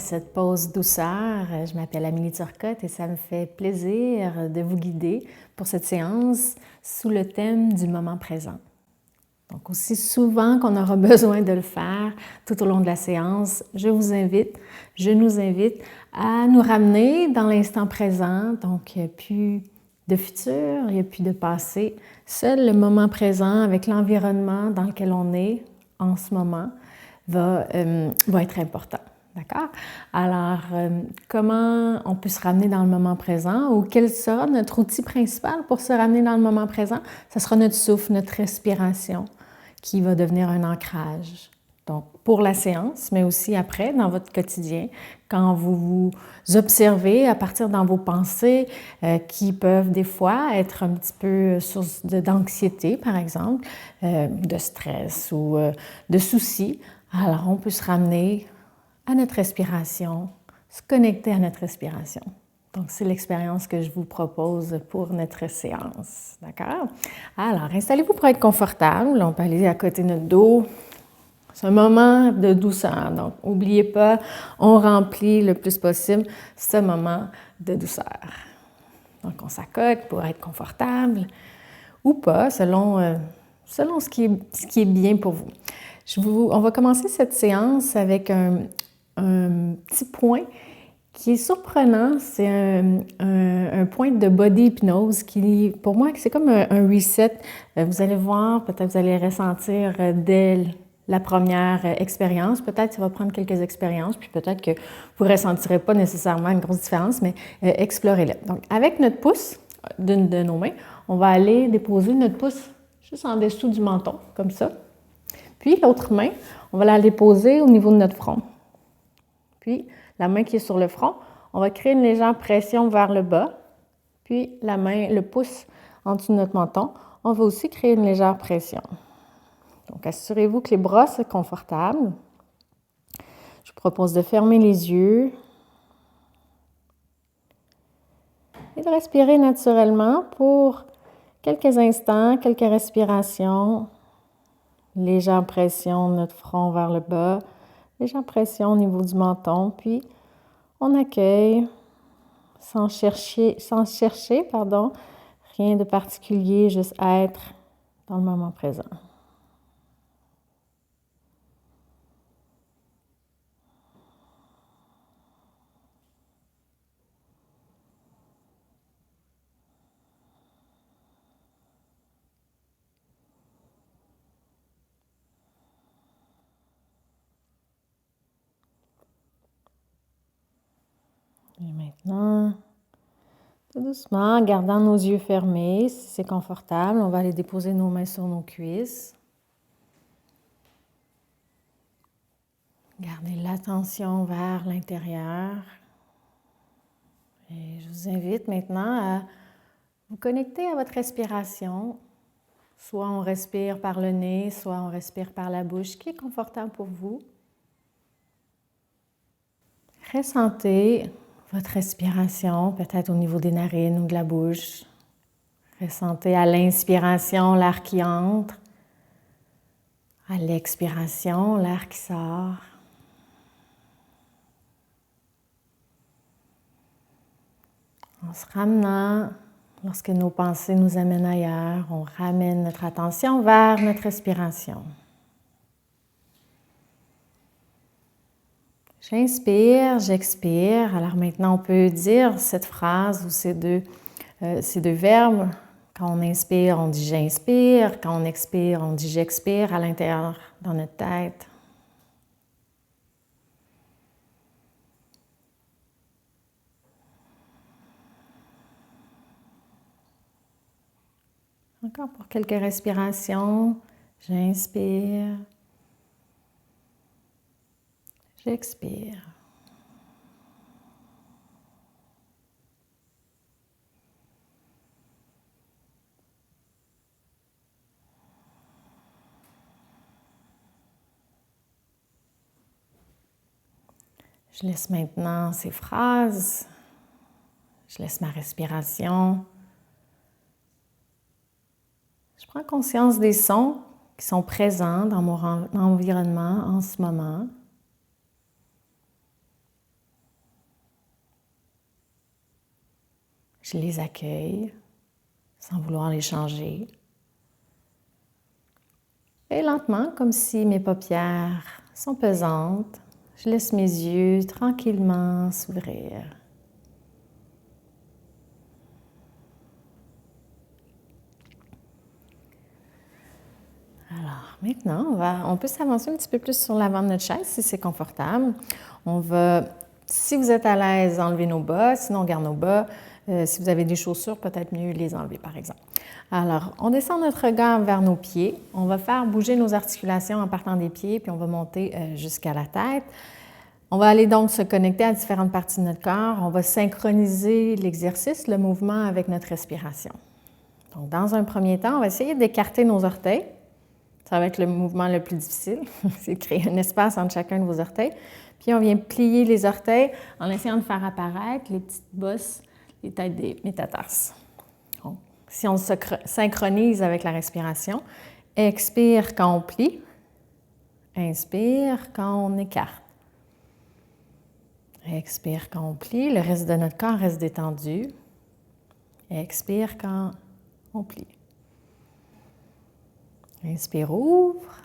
cette pause douceur. Je m'appelle Amélie Turcotte et ça me fait plaisir de vous guider pour cette séance sous le thème du moment présent. Donc aussi souvent qu'on aura besoin de le faire tout au long de la séance, je nous invite à nous ramener dans l'instant présent. Donc il n'y a plus de futur, il n'y a plus de passé. Seul le moment présent avec l'environnement dans lequel on est en ce moment va être important. D'accord? Alors, comment on peut se ramener dans le moment présent ou quel sera notre outil principal pour se ramener dans le moment présent? Ce sera notre souffle, notre respiration qui va devenir un ancrage. Donc, pour la séance, mais aussi après, dans votre quotidien, quand vous vous observez à partir dans vos pensées qui peuvent des fois être un petit peu source d'anxiété, par exemple, de stress ou de soucis, alors on peut se ramener à notre respiration, se connecter à notre respiration. Donc, c'est l'expérience que je vous propose pour notre séance. D'accord? Alors, installez-vous pour être confortable. On peut aller à côté de notre dos. C'est un moment de douceur. Donc, n'oubliez pas, on remplit le plus possible ce moment de douceur. Donc, on s'accote pour être confortable ou pas, selon ce qui est bien pour vous. On va commencer cette séance avec un petit point qui est surprenant. C'est un point de body hypnose qui, pour moi, c'est comme un reset. Vous allez voir, peut-être vous allez ressentir dès la première expérience. Peut-être ça va prendre quelques expériences, puis peut-être que vous ne ressentirez pas nécessairement une grosse différence, mais explorez-le. Donc, avec notre pouce d'une de nos mains, on va aller déposer notre pouce juste en dessous du menton, comme ça. Puis l'autre main, on va la déposer au niveau de notre front. Puis la main qui est sur le front, on va créer une légère pression vers le bas. Puis le pouce en dessous de notre menton, on va aussi créer une légère pression. Donc assurez-vous que les bras soient confortables. Je vous propose de fermer les yeux et de respirer naturellement pour quelques instants, quelques respirations. Légère pression de notre front vers le bas, légère pression au niveau du menton, puis on accueille sans chercher, rien de particulier, juste être dans le moment présent. Et maintenant, tout doucement, en gardant nos yeux fermés, si c'est confortable, on va aller déposer nos mains sur nos cuisses. Gardez l'attention vers l'intérieur. Et je vous invite maintenant à vous connecter à votre respiration. Soit on respire par le nez, soit on respire par la bouche, ce qui est confortable pour vous. Ressentez votre respiration, peut-être au niveau des narines ou de la bouche. Ressentez à l'inspiration l'air qui entre, à l'expiration l'air qui sort. En se ramenant, lorsque nos pensées nous amènent ailleurs, on ramène notre attention vers notre respiration. J'inspire, j'expire. Alors maintenant, on peut dire cette phrase ou ces deux verbes. Quand on inspire, on dit « j'inspire ». Quand on expire, on dit « j'expire » à l'intérieur dans notre tête. Encore pour quelques respirations. J'inspire. J'expire. Je laisse maintenant ces phrases. Je laisse ma respiration. Je prends conscience des sons qui sont présents dans mon environnement en ce moment. Je les accueille sans vouloir les changer. Et lentement, comme si mes paupières sont pesantes, je laisse mes yeux tranquillement s'ouvrir. Alors, maintenant, on peut s'avancer un petit peu plus sur l'avant de notre chaise si c'est confortable. On va, si vous êtes à l'aise, enlever nos bas, sinon on garde nos bas. Si vous avez des chaussures, peut-être mieux les enlever, par exemple. Alors, on descend notre regard vers nos pieds. On va faire bouger nos articulations en partant des pieds, puis on va monter jusqu'à la tête. On va aller donc se connecter à différentes parties de notre corps. On va synchroniser l'exercice, le mouvement avec notre respiration. Donc, dans un premier temps, on va essayer d'écarter nos orteils. Ça va être le mouvement le plus difficile, c'est créer un espace entre chacun de vos orteils. Puis on vient plier les orteils en essayant de faire apparaître les petites bosses, les têtes des métatarses. Donc, si on se synchronise avec la respiration, expire quand on plie, inspire quand on écarte. Expire quand on plie, le reste de notre corps reste détendu. Expire quand on plie. Inspire, ouvre.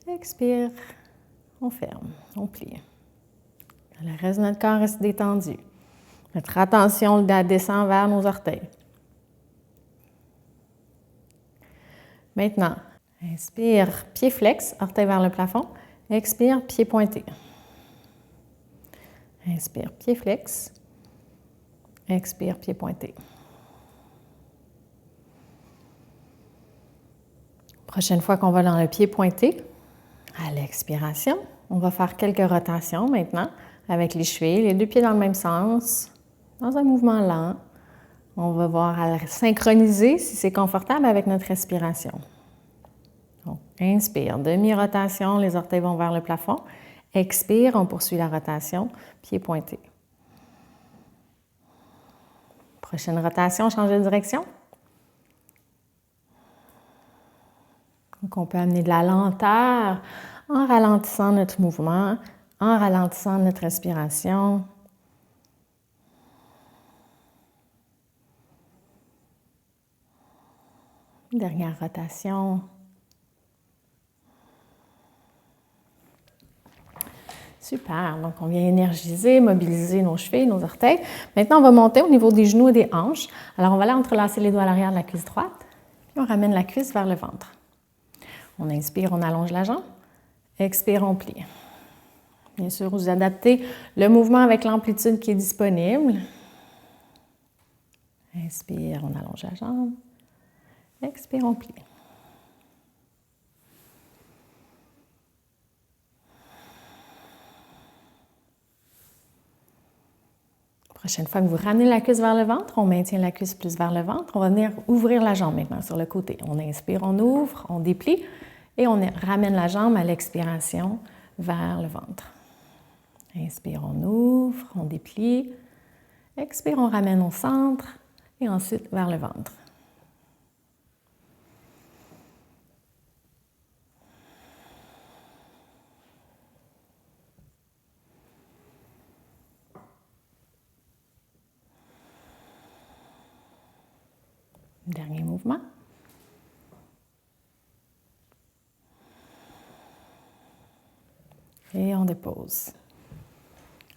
Expire, on ferme, on plie. Le reste de notre corps reste détendu. Notre attention descend vers nos orteils. Maintenant, inspire, pied flex, orteil vers le plafond. Expire, pied pointé. Inspire, pied flex. Expire, pied pointé. Prochaine fois qu'on va dans le pied pointé, à l'expiration, on va faire quelques rotations maintenant avec les chevilles, les deux pieds dans le même sens, dans un mouvement lent. On va voir à synchroniser si c'est confortable avec notre respiration. Donc, inspire, demi-rotation, les orteils vont vers le plafond. Expire, on poursuit la rotation, pied pointé. Prochaine rotation, change de direction. Donc, on peut amener de la lenteur en ralentissant notre mouvement, en ralentissant notre respiration. Dernière rotation. Super, donc on vient énergiser, mobiliser nos chevilles, nos orteils. Maintenant, on va monter au niveau des genoux et des hanches. Alors, on va aller entrelacer les doigts à l'arrière de la cuisse droite, puis on ramène la cuisse vers le ventre. On inspire, on allonge la jambe. Expire, on plie. Bien sûr, vous adaptez le mouvement avec l'amplitude qui est disponible. Inspire, on allonge la jambe. Expire, on plie. Prochaine fois que vous ramenez la cuisse vers le ventre, on maintient la cuisse plus vers le ventre. On va venir ouvrir la jambe maintenant sur le côté. On inspire, on ouvre, on déplie et on ramène la jambe à l'expiration vers le ventre. Inspire, on ouvre, on déplie. Expire, on ramène au centre et ensuite vers le ventre. Dernier mouvement. Et on dépose.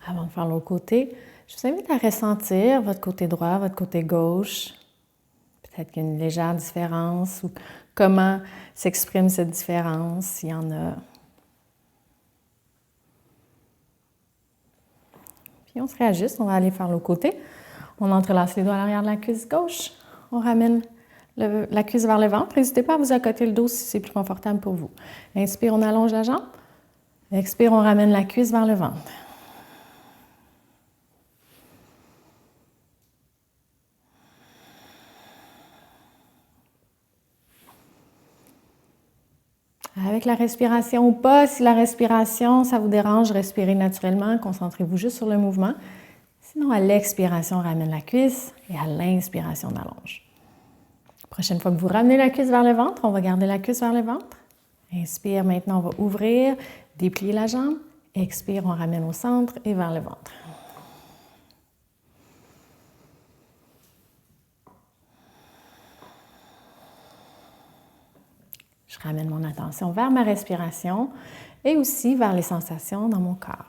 Avant de faire l'autre côté, je vous invite à ressentir votre côté droit, votre côté gauche. Peut-être qu'il y a une légère différence ou comment s'exprime cette différence, s'il y en a. Puis on se réajuste, on va aller faire l'autre côté. On entrelace les doigts à l'arrière de la cuisse gauche. On ramène la cuisse vers le ventre. N'hésitez pas à vous accoter le dos si c'est plus confortable pour vous. Inspire, on allonge la jambe. Expire, on ramène la cuisse vers le ventre. Avec la respiration ou pas, si la respiration, ça vous dérange, respirez naturellement, concentrez-vous juste sur le mouvement. Sinon, à l'expiration, on ramène la cuisse et à l'inspiration, on allonge. Prochaine fois que vous ramenez la cuisse vers le ventre, on va garder la cuisse vers le ventre. Inspire, maintenant, on va ouvrir, déplier la jambe. Expire, on ramène au centre et vers le ventre. Je ramène mon attention vers ma respiration et aussi vers les sensations dans mon corps.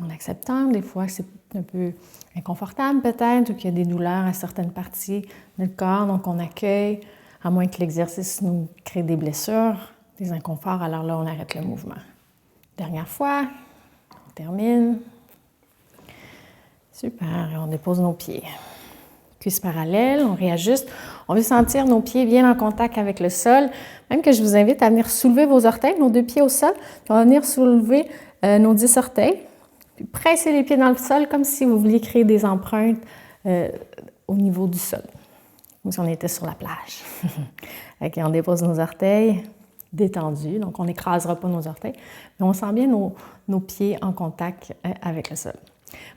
En acceptant, des fois, c'est un peu inconfortable peut-être ou qu'il y a des douleurs à certaines parties de notre corps, donc on accueille, à moins que l'exercice nous crée des blessures, des inconforts, alors là, on arrête le mouvement. Dernière fois, on termine. Super, et on dépose nos pieds. Cuisses parallèles, on réajuste. On veut sentir nos pieds bien en contact avec le sol. Même que je vous invite à venir soulever vos orteils, nos 2 pieds au sol. Puis on va venir soulever nos 10 orteils. Puis presser les pieds dans le sol comme si vous vouliez créer des empreintes au niveau du sol. Comme si on était sur la plage. OK, on dépose nos orteils détendus. Donc, on n'écrasera pas nos orteils. Mais on sent bien nos pieds en contact avec le sol.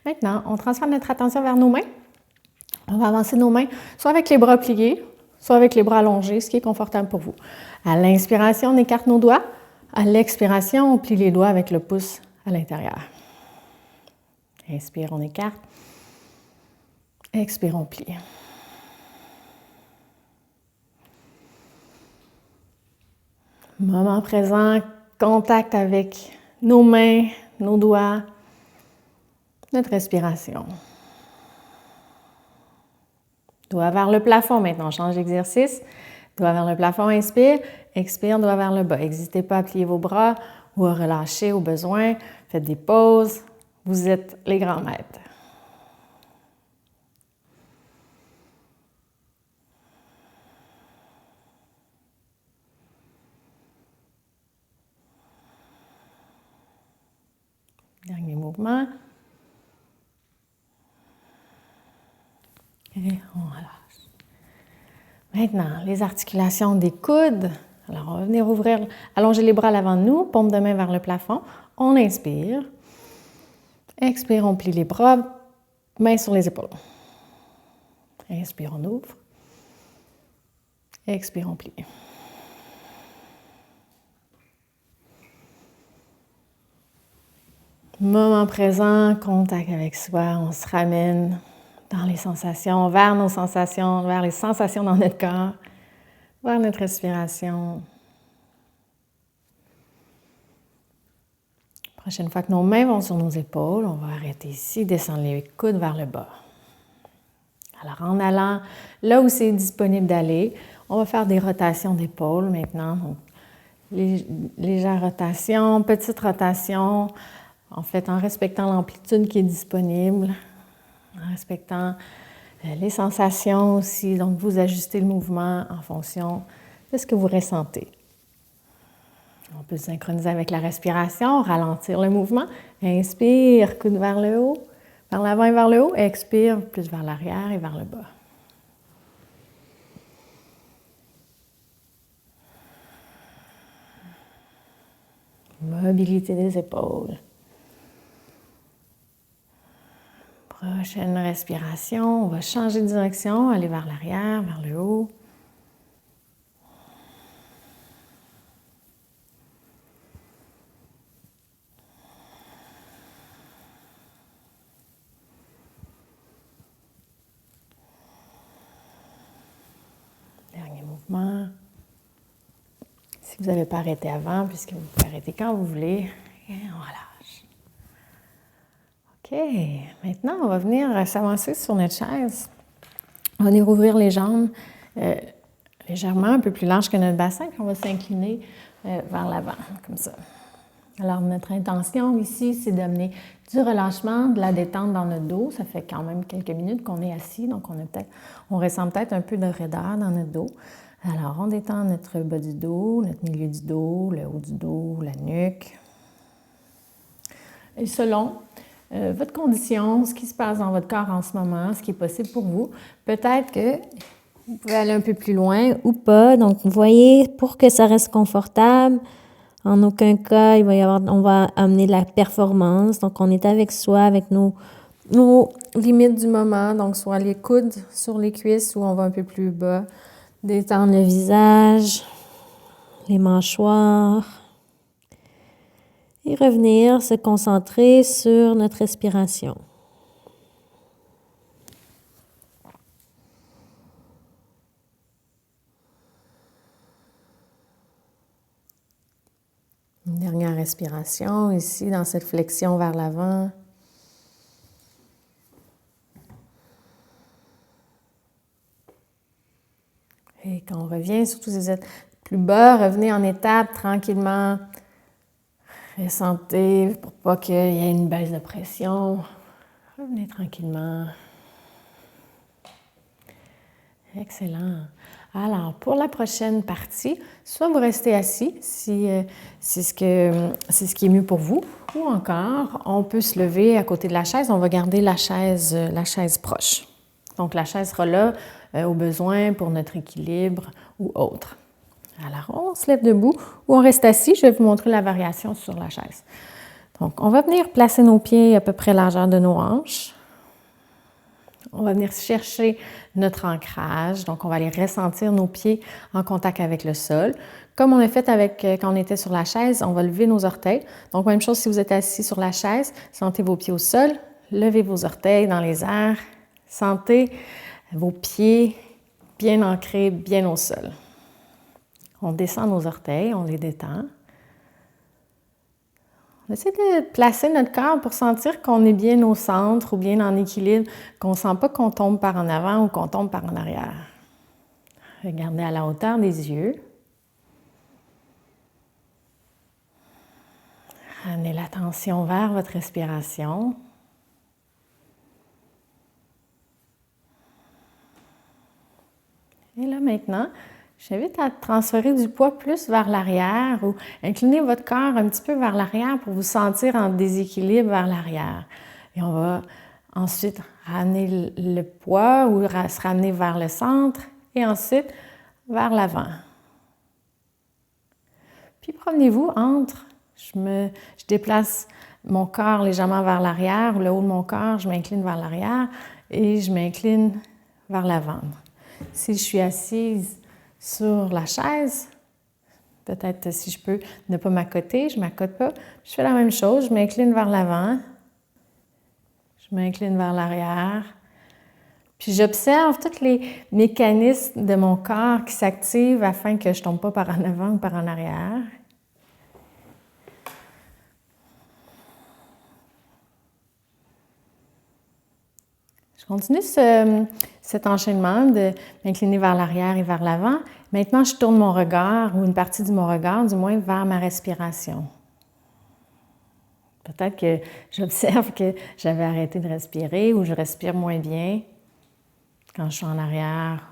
Maintenant, on transfère notre attention vers nos mains. On va avancer nos mains, soit avec les bras pliés, soit avec les bras allongés, ce qui est confortable pour vous. À l'inspiration, on écarte nos doigts. À l'expiration, on plie les doigts avec le pouce à l'intérieur. Inspire, on écarte. Expire, on plie. Moment présent, contact avec nos mains, nos doigts, notre respiration. Doigt vers le plafond. Maintenant, on change d'exercice. Doigt vers le plafond, inspire. Expire, doigt vers le bas. N'hésitez pas à plier vos bras ou à relâcher au besoin. Faites des pauses. Vous êtes les grands maîtres. Dernier mouvement. Et on relâche. Maintenant, les articulations des coudes. Alors, on va venir ouvrir, allonger les bras à l'avant de nous, paume de main vers le plafond. On inspire. Expire, on plie les bras, mains sur les épaules. Inspire, on ouvre. Expire, on plie. Moment présent, contact avec soi, on se ramène dans les sensations, vers nos sensations, vers les sensations dans notre corps, vers notre respiration. Prochaine fois que nos mains vont sur nos épaules, on va arrêter ici, descendre les coudes vers le bas. Alors, en allant là où c'est disponible d'aller, on va faire des rotations d'épaules maintenant. Donc, légère rotation, petite rotation, en fait, en respectant l'amplitude qui est disponible, en respectant les sensations aussi. Donc, vous ajustez le mouvement en fonction de ce que vous ressentez. On peut synchroniser avec la respiration, ralentir le mouvement. Inspire, coude vers le haut, vers l'avant et vers le haut. Expire, plus vers l'arrière et vers le bas. Mobilité des épaules. Prochaine respiration, on va changer de direction, aller vers l'arrière, vers le haut. Dernier mouvement. Si vous n'avez pas arrêté avant, puisque vous pouvez arrêter quand vous voulez, et on relâche. OK, maintenant on va venir s'avancer sur notre chaise. On va venir ouvrir les jambes légèrement, un peu plus large que notre bassin, puis on va s'incliner vers l'avant, comme ça. Alors, notre intention ici, c'est d'amener du relâchement, de la détente dans notre dos. Ça fait quand même quelques minutes qu'on est assis, donc on ressent peut-être un peu de raideur dans notre dos. Alors, on détend notre bas du dos, notre milieu du dos, le haut du dos, la nuque. Et selon votre condition, ce qui se passe dans votre corps en ce moment, ce qui est possible pour vous, peut-être que vous pouvez aller un peu plus loin ou pas. Donc, vous voyez, pour que ça reste confortable, en aucun cas, on va amener de la performance. Donc, on est avec soi, avec nos limites du moment. Donc, soit les coudes sur les cuisses ou on va un peu plus bas. Détendre le visage, les mâchoires. Et revenir se concentrer sur notre respiration. Une dernière respiration ici dans cette flexion vers l'avant. Et quand on revient, surtout si vous êtes plus bas, revenez en étape tranquillement. Ressentez pour pas qu'il y ait une baisse de pression. Revenez tranquillement. Excellent. Alors, pour la prochaine partie, soit vous restez assis si c'est ce qui est mieux pour vous, ou encore, on peut se lever à côté de la chaise. On va garder la chaise proche. Donc, la chaise sera là au besoin pour notre équilibre ou autre. Alors, on se lève debout ou on reste assis. Je vais vous montrer la variation sur la chaise. Donc, on va venir placer nos pieds à peu près largeur de nos hanches. On va venir chercher notre ancrage. Donc, on va aller ressentir nos pieds en contact avec le sol. Comme on a fait quand on était sur la chaise, on va lever nos orteils. Donc, même chose si vous êtes assis sur la chaise, sentez vos pieds au sol, levez vos orteils dans les airs, sentez vos pieds bien ancrés, bien au sol. On descend nos orteils, on les détend. On essaie de placer notre corps pour sentir qu'on est bien au centre ou bien en équilibre, qu'on ne sent pas qu'on tombe par en avant ou qu'on tombe par en arrière. Regardez à la hauteur des yeux. Ramenez l'attention vers votre respiration. Et là maintenant, j'invite à transférer du poids plus vers l'arrière ou incliner votre corps un petit peu vers l'arrière pour vous sentir en déséquilibre vers l'arrière. Et on va ensuite ramener le poids ou se ramener vers le centre et ensuite vers l'avant. Puis promenez-vous entre, je déplace mon corps légèrement vers l'arrière, le haut de mon corps, je m'incline vers l'arrière et je m'incline vers l'avant. Si je suis assise sur la chaise, peut-être si je peux ne pas m'accoter, je ne m'accote pas. Je fais la même chose, je m'incline vers l'avant, je m'incline vers l'arrière. Puis j'observe tous les mécanismes de mon corps qui s'activent afin que je ne tombe pas par en avant ou par en arrière. Je continue cet enchaînement de m'incliner vers l'arrière et vers l'avant. Maintenant, je tourne mon regard, ou une partie de mon regard, du moins, vers ma respiration. Peut-être que j'observe que j'avais arrêté de respirer ou je respire moins bien quand je suis en arrière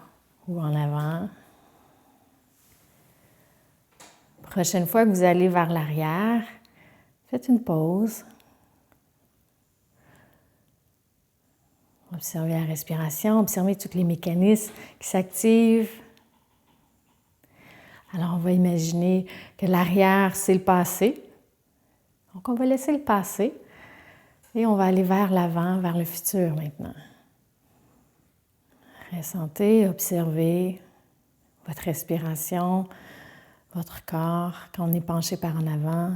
ou en avant. Prochaine fois que vous allez vers l'arrière, faites une pause. Observez la respiration, observez tous les mécanismes qui s'activent. Alors, on va imaginer que l'arrière, c'est le passé. Donc, on va laisser le passé et on va aller vers l'avant, vers le futur maintenant. Ressentez, observez votre respiration, votre corps quand on est penché par en avant.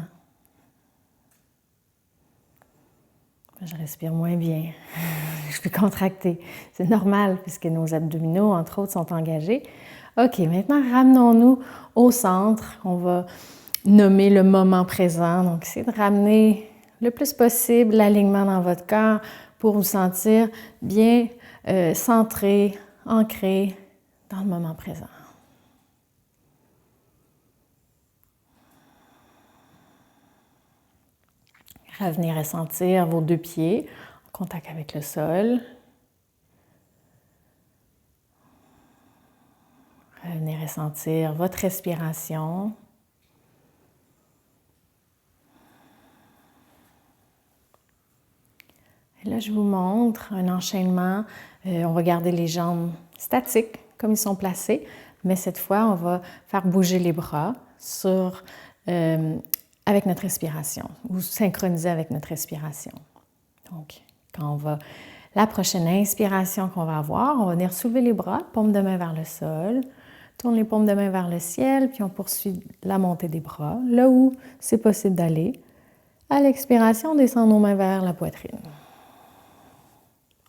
Je respire moins bien. Je suis contractée. C'est normal puisque nos abdominaux, entre autres, sont engagés. OK, maintenant, ramenons-nous au centre. On va nommer le moment présent. Donc, essayez de ramener le plus possible l'alignement dans votre corps pour vous sentir bien centré, ancré dans le moment présent. Revenez ressentir vos deux pieds en contact avec le sol. Revenez ressentir votre respiration. Et là, je vous montre un enchaînement. On va garder les jambes statiques comme ils sont placés, mais cette fois, on va faire bouger les bras avec notre respiration ou synchroniser avec notre respiration. Donc, la prochaine inspiration qu'on va avoir, on va venir soulever les bras, paume de main vers le sol, tourne les paumes de main vers le ciel, puis on poursuit la montée des bras, là où c'est possible d'aller. À l'expiration, on descend nos mains vers la poitrine.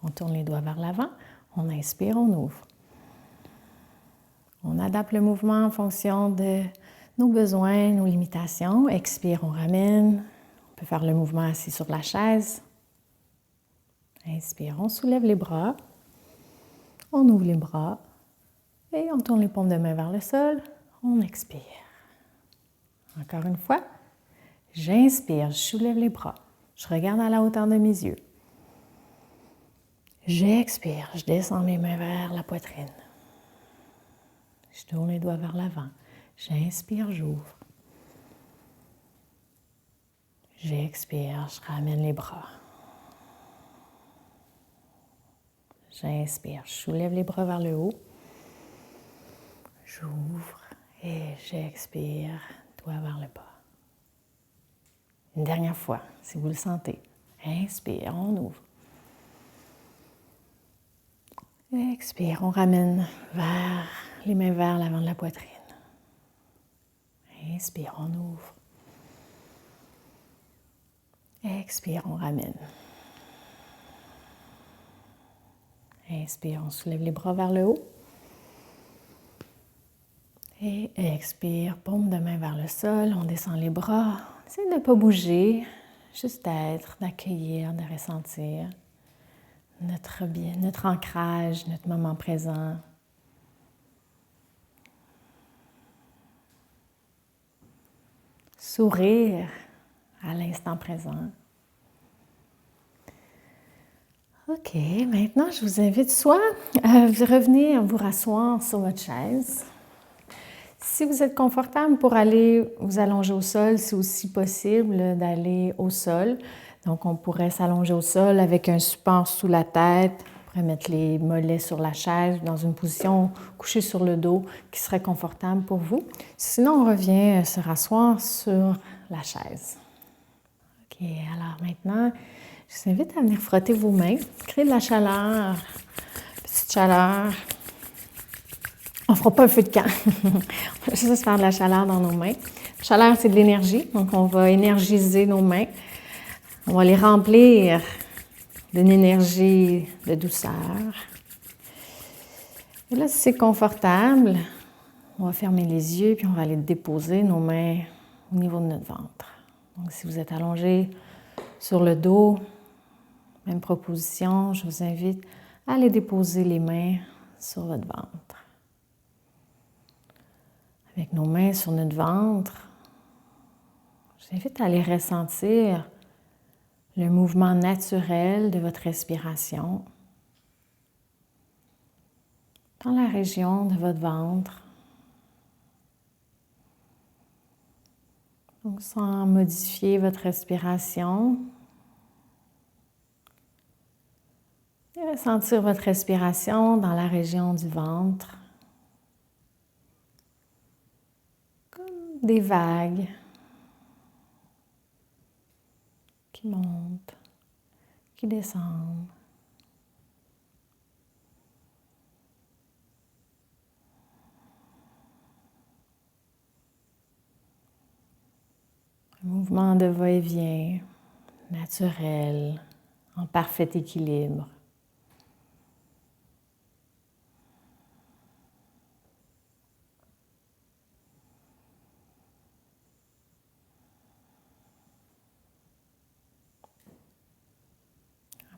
On tourne les doigts vers l'avant, on inspire, on ouvre. On adapte le mouvement en fonction de nos besoins, nos limitations. Expire, on ramène. On peut faire le mouvement assis sur la chaise. Inspire, on soulève les bras. On ouvre les bras. Et on tourne les paumes de main vers le sol. On expire. Encore une fois. J'inspire, je soulève les bras. Je regarde à la hauteur de mes yeux. J'expire, je descends mes mains vers la poitrine. Je tourne les doigts vers l'avant. J'inspire, j'ouvre. J'expire, je ramène les bras. J'inspire, je soulève les bras vers le haut. J'ouvre et j'expire, doigts vers le bas. Une dernière fois, si vous le sentez. Inspire, on ouvre. Expire, on ramène les mains vers l'avant de la poitrine. Inspire, on ouvre. Expire, on ramène. Inspire, on soulève les bras vers le haut. Et expire, paume de main vers le sol, on descend les bras. Essayez de ne pas bouger, juste d'être, d'accueillir, de ressentir notre bien, notre ancrage, notre moment présent. Sourire à l'instant présent. OK, maintenant je vous invite soit à revenir vous rasseoir sur votre chaise. Si vous êtes confortable pour aller vous allonger au sol, c'est aussi possible d'aller au sol. Donc, on pourrait s'allonger au sol avec un support sous la tête. On pourrait mettre les mollets sur la chaise, dans une position couchée sur le dos qui serait confortable pour vous. Sinon, on revient se rasseoir sur la chaise. OK, alors maintenant, je vous invite à venir frotter vos mains, créer de la chaleur, petite chaleur. On ne fera pas un feu de camp. On va juste faire de la chaleur dans nos mains. La chaleur, c'est de l'énergie. Donc, on va énergiser nos mains. On va les remplir d'une énergie de douceur. Et là, si c'est confortable, on va fermer les yeux puis on va aller déposer nos mains au niveau de notre ventre. Donc, si vous êtes allongé sur le dos, même proposition, je vous invite à aller déposer les mains sur votre ventre. Avec nos mains sur notre ventre, je vous invite à aller ressentir le mouvement naturel de votre respiration dans la région de votre ventre. Donc, sans modifier votre respiration, et ressentir votre respiration dans la région du ventre. Des vagues qui montent, qui descendent. Un mouvement de va-et-vient naturel, en parfait équilibre.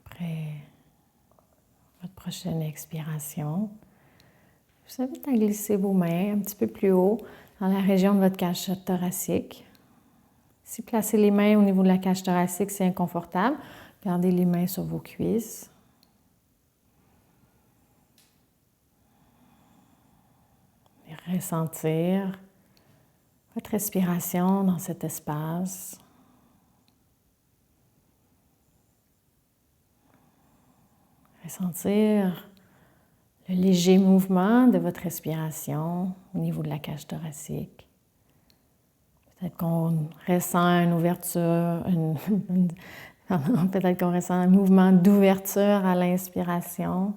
Après votre prochaine expiration, je vous invite à glisser vos mains un petit peu plus haut dans la région de votre cage thoracique. Si placer les mains au niveau de la cage thoracique, c'est inconfortable, gardez les mains sur vos cuisses. Et ressentir votre respiration dans cet espace. Ressentir le léger mouvement de votre respiration au niveau de la cage thoracique. Peut-être qu'on ressent une ouverture, peut-être qu'on ressent un mouvement d'ouverture à l'inspiration,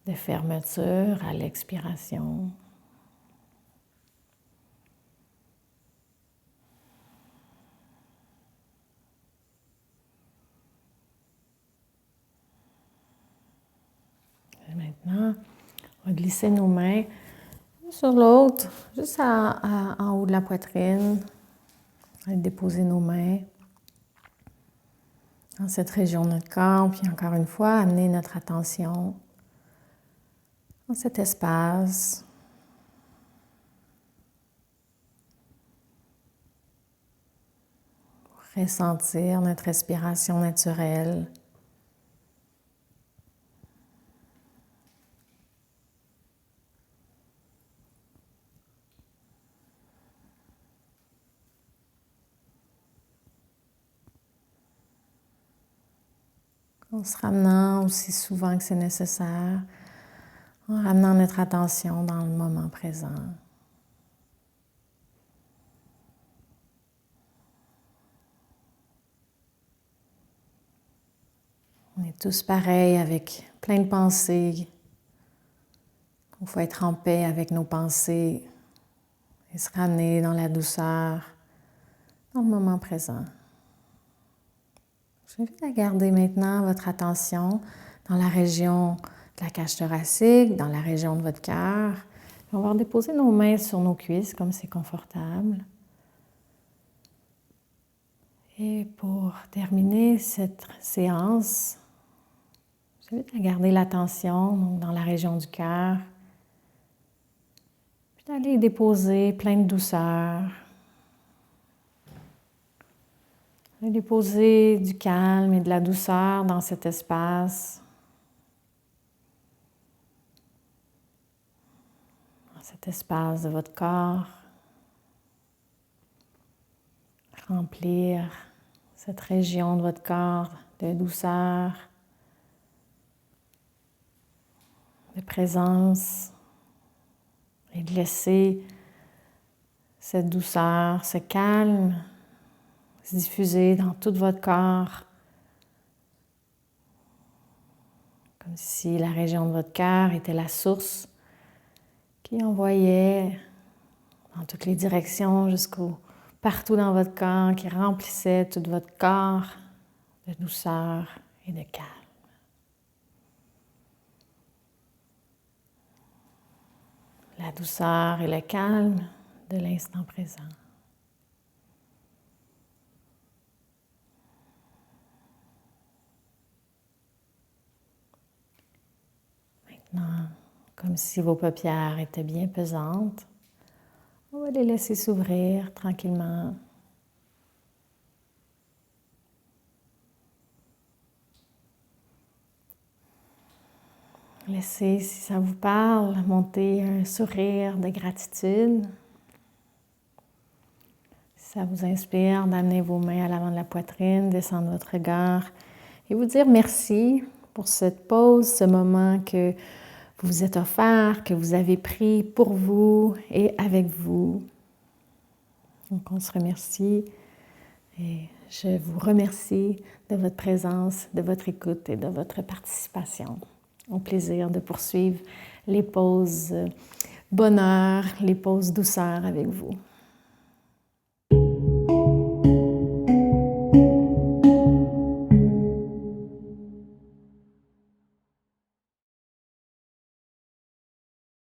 de fermeture à l'expiration. Et maintenant, on va glisser nos mains Sur l'autre, juste en haut de la poitrine, on va déposer nos mains dans cette région de notre corps, puis encore une fois, amener notre attention dans cet espace. Pour ressentir notre respiration naturelle. En se ramenant aussi souvent que c'est nécessaire, en ramenant notre attention dans le moment présent. On est tous pareils avec plein de pensées. Il faut être en paix avec nos pensées et se ramener dans la douceur, dans le moment présent. Je vous invite à garder maintenant votre attention dans la région de la cage thoracique, dans la région de votre cœur. On va déposer nos mains sur nos cuisses comme c'est confortable. Et pour terminer cette séance, je vous invite à garder l'attention dans la région du cœur, puis d'aller déposer plein de douceur. Déposer du calme et de la douceur dans cet espace, de votre corps. Remplir cette région de votre corps de douceur, de présence, et de laisser cette douceur, ce calme se diffuser dans tout votre corps, comme si la région de votre cœur était la source qui envoyait dans toutes les directions partout dans votre corps, qui remplissait tout votre corps de douceur et de calme. La douceur et le calme de l'instant présent. Maintenant, comme si vos paupières étaient bien pesantes, on va les laisser s'ouvrir tranquillement. Laissez, si ça vous parle, monter un sourire de gratitude. Si ça vous inspire, d'amener vos mains à l'avant de la poitrine, descendre votre regard et vous dire merci pour cette pause, ce moment que vous vous êtes offert, que vous avez pris pour vous et avec vous. Donc on se remercie et je vous remercie de votre présence, de votre écoute et de votre participation. Au plaisir de poursuivre les pauses bonheur, les pauses douceur avec vous.